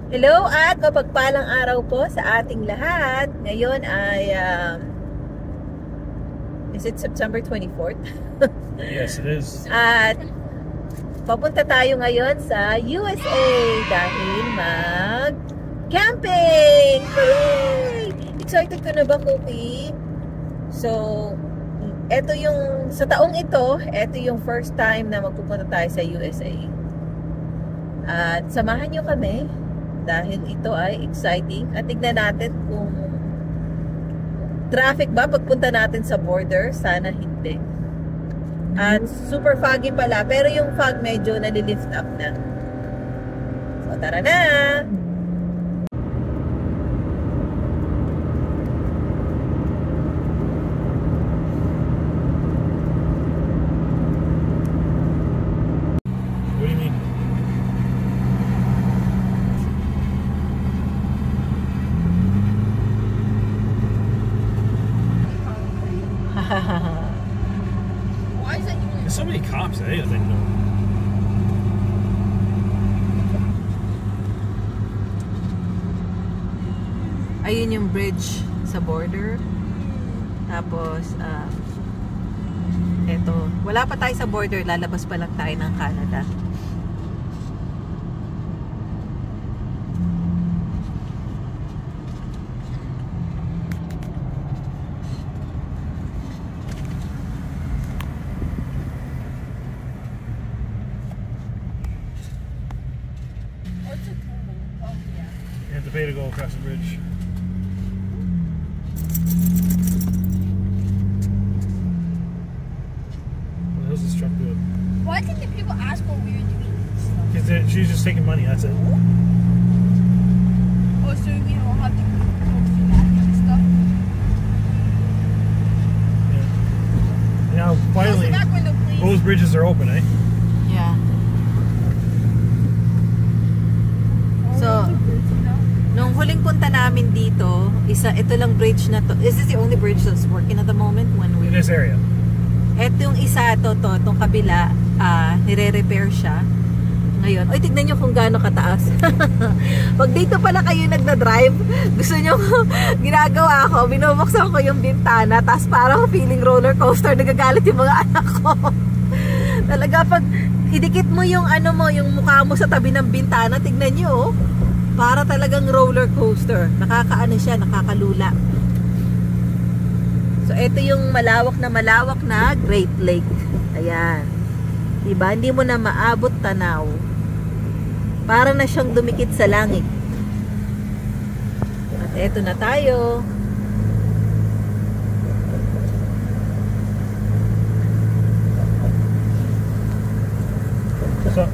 Hello at mapagpalang araw po sa ating lahat. Ngayon ay, is it September 24th? Yes, it is. At papunta tayo ngayon sa USA dahil mag-camping! Hooray! Excited ka na ba, Cookie? So, eto yung, sa taong ito, eto yung first time na magpupunta tayo sa USA. At samahan nyo kami dahil ito ay exciting at tignan natin kung traffic ba pagpunta natin sa border. Sana hindi. At super foggy pala, pero yung fog medyo nalilift up na. So tara na! What do you mean? Why is that even? There's so many cops, eh? I didn't know. Ayun yung bridge sa border. Tapos, eto. Wala pa tayo sa border. Lalabas pa lang tayo ng Canada. What's a total? Oh yeah. You have to pay to go across the bridge. What the hell's this truck doing? Why did the people ask what we were doing? Because she's just taking money, that's it. Oh, so we don't have to go through that kind of stuff. Yeah. Now, finally, Close the back window, please. those bridges are open, eh? Yeah. So, nung huling punta namin dito, ito lang bridge na to. Is this the only bridge that's working at the moment when we... In this area. Ito yung isa, itong kabila, nire-repair siya. Ngayon, oy, tignan nyo kung gaano kataas. Pag dito pala kayo nagna-drive, gusto nyo, ginagawa ko, binubuksan ko yung bintana, tapos parang feeling roller coaster, nagagalit yung mga anak ko. Talaga, pag idikit mo yung ano mo, yung mukha mo sa tabi ng bintana, tignan nyo, oh. Para talagang roller coaster. Nakakaano siya, nakakalula. So, ito yung malawak na Great Lake. Ayan. Diba? Hindi mo na maabot tanaw. Para na siyang dumikit sa langit. At eto na tayo. So,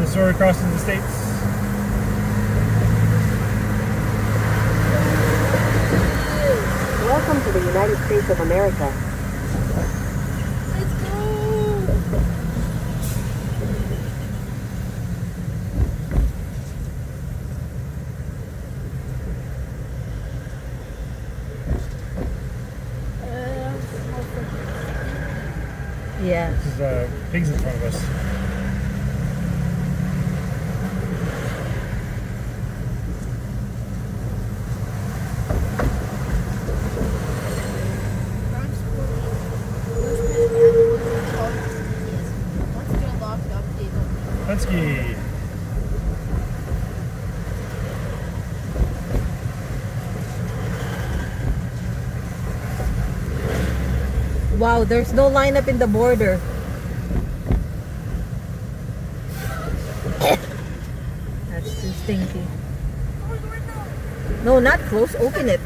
this is where we're crossing the states. Welcome to the United States of America. Let's go. Yeah. This is pigs in front of us. Penske. Wow, there's no lineup in the border. That's too stinky. No, not close. Open it.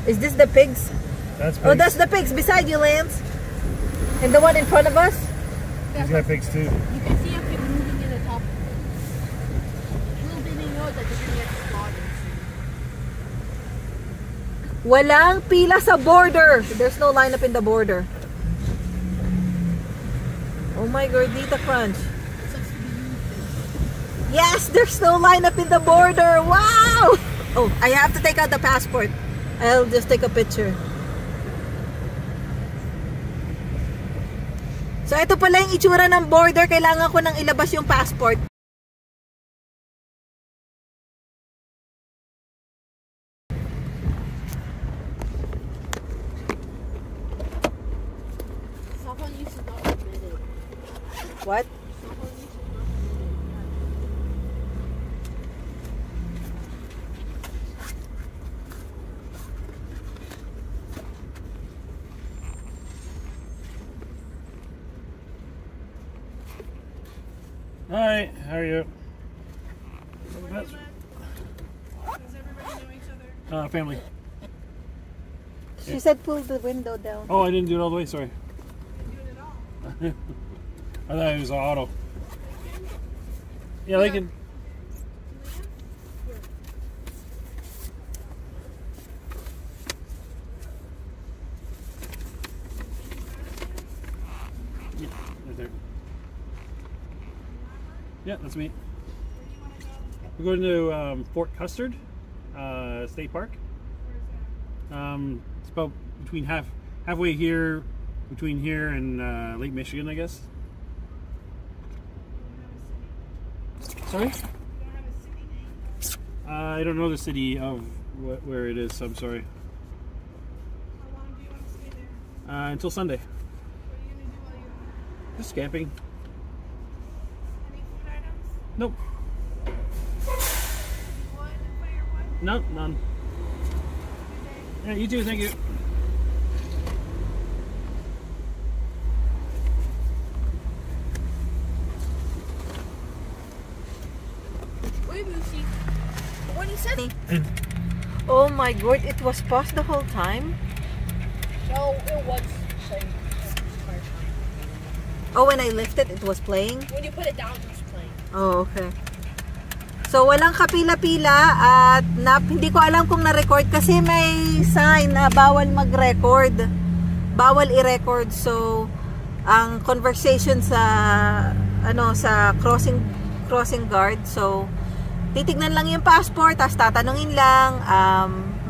Is this the pigs? That's pigs. Oh, that's the pigs beside you, Lance. And the one in front of us? He's got pigs too. You can see if you're moving in the top. Little did they know that they're gonna get slaughtered. Walang pila sa border. There's no lineup in the border. Oh my gordita crunch. Yes, there's no lineup in the border. Wow! Oh, I have to take out the passport. I'll just take a picture. So, ito pala yung itsura ng border. Kailangan ko nang ilabas yung passport. Someone used to not admit it. What? Someone used to not admit it. Hi, how are you? Does everybody know each other? Family. She said pull the window down. Oh, I didn't do it all the way, sorry. Doing it all. I thought it was an auto. Yeah, they can. Yeah, right there. Yeah, that's me. We're going to Fort Custard State Park. It's about between halfway here, between here and Lake Michigan, I guess. Sorry? I don't know the city of where it is, so I'm sorry. How long do you want to stay there? Until Sunday. What are you going to do while you're there? Just camping. Any food items? Nope. Wood, firewood? No, none. Yeah, you too, thank you. Wait, Lucy. When he said Oh my god, it was paused the whole time? no, it was playing. Oh, when I lifted, it was playing? When you put it down, it was playing. Oh, okay. So, walang kapila-pila at hindi ko alam kung na-record kasi may sign na bawal mag-record. Bawal i-record. So, ang conversation sa sa crossing guard. So, titignan lang yung passport, tapos tatanungin lang.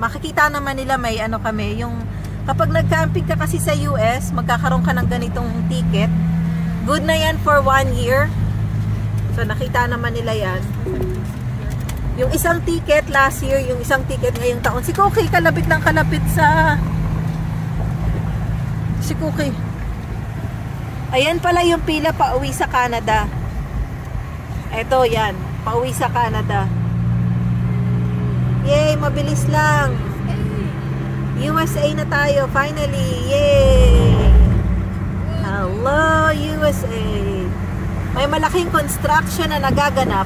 Makikita naman nila may kami. Yung kapag nag-camping ka kasi sa US, magkakaroon ka ng ganitong ticket. Good na yan for 1 year. So, nakita naman nila yan. Yung isang ticket last year, yung isang ticket ngayong taon. Si Cookie, kalapit ng kalapit sa... Si Cookie. Ayan pala yung pila pauwi sa Canada. Eto, yan. Pauwi sa Canada. Yay, mabilis lang. USA na tayo, finally. Yay! Hello, USA. May malaking construction na nagaganap.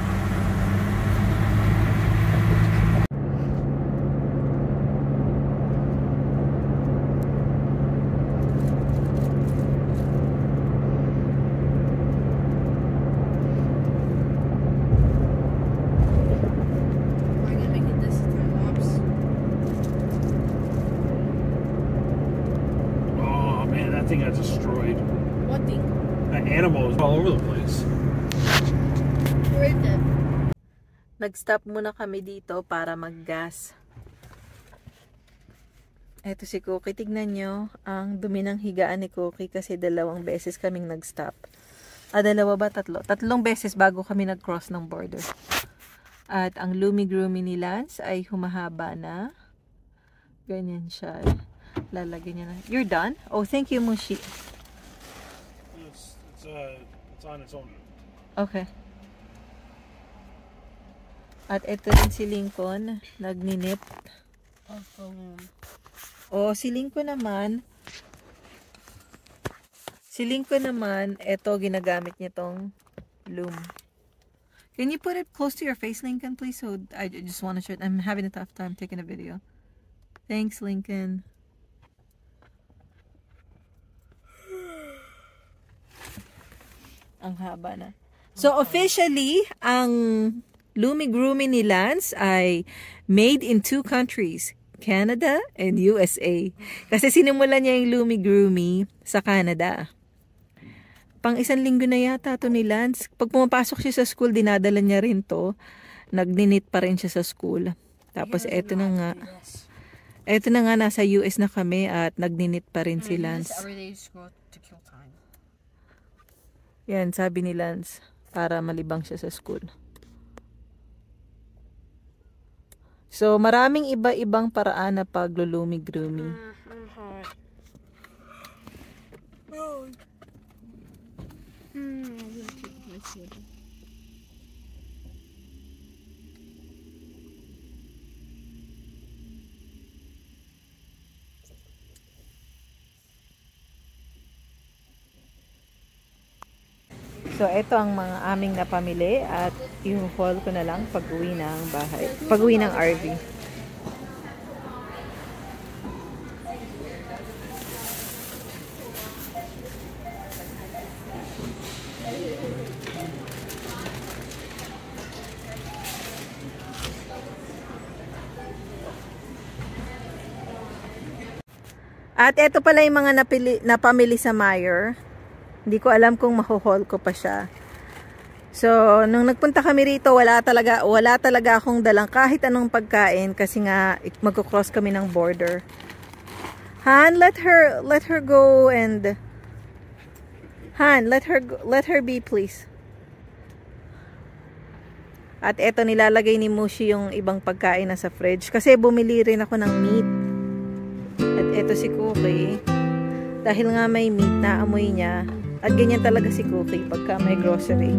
Am I gonna make it this time lapse? Oh man, that thing got destroyed. What thing? That animal was all over the place. Where is it? Nag-stop muna kami dito para mag-gas. Eto si Cookie. Tignan nyo ang dumi ng higaan ni Cookie kasi 2 beses kaming nag-stop. Dalawa ba? 3? 3 beses bago kami nag-cross ng border. At ang lumi-groomy ni Lance ay humahaba na. Ganyan siya. Lalagyan niya na. You're done? Oh, thank you, Mushi. It's on its own. Okay. At ito rin si Lincoln, nagninip. O, si Lincoln naman, ito ginagamit niya tong loom. Can you put it close to your face, Lincoln, please? So I just want to show it. I'm having a tough time taking a video. Thanks, Lincoln. Ang haba na. So, officially, ang Lumi-Groomy ni Lance ay made in 2 countries, Canada and USA. Kasi sinimulan niya yung Lumi-Groomy sa Canada. Pang 1 linggo na yata to ni Lance. Pag pumapasok siya sa school, dinadala niya rin to. Nagninit pa rin siya sa school. Tapos eto na nga. Eto na nga, nasa US na kami at nagninit pa rin si Lance. Every day to kill time. Yan, sabi ni Lance, para malibang siya sa school. So, maraming iba-ibang paraan na paglulumi-groomy. I'm hot. Oh. I'm gonna take my sweater. So, ito ang mga aming napamili at i-haul ko na lang pag-uwi ng bahay. Pag-uwi ng RV. At ito pala yung mga napamili sa Meijer. Hindi ko alam kung maho-haul ko pa siya. So, nung nagpunta kami rito, wala talaga akong dalang kahit anong pagkain kasi nga magko-cross kami ng border. Han, let her go and Han, let her be, please. At eto, nilalagay ni Mushi yung ibang pagkain na sa fridge kasi bumili rin ako ng meat. At eto si Cookie. Dahil nga may meat, naamoy niya. At ganyan talaga si Cookie pagka may grocery.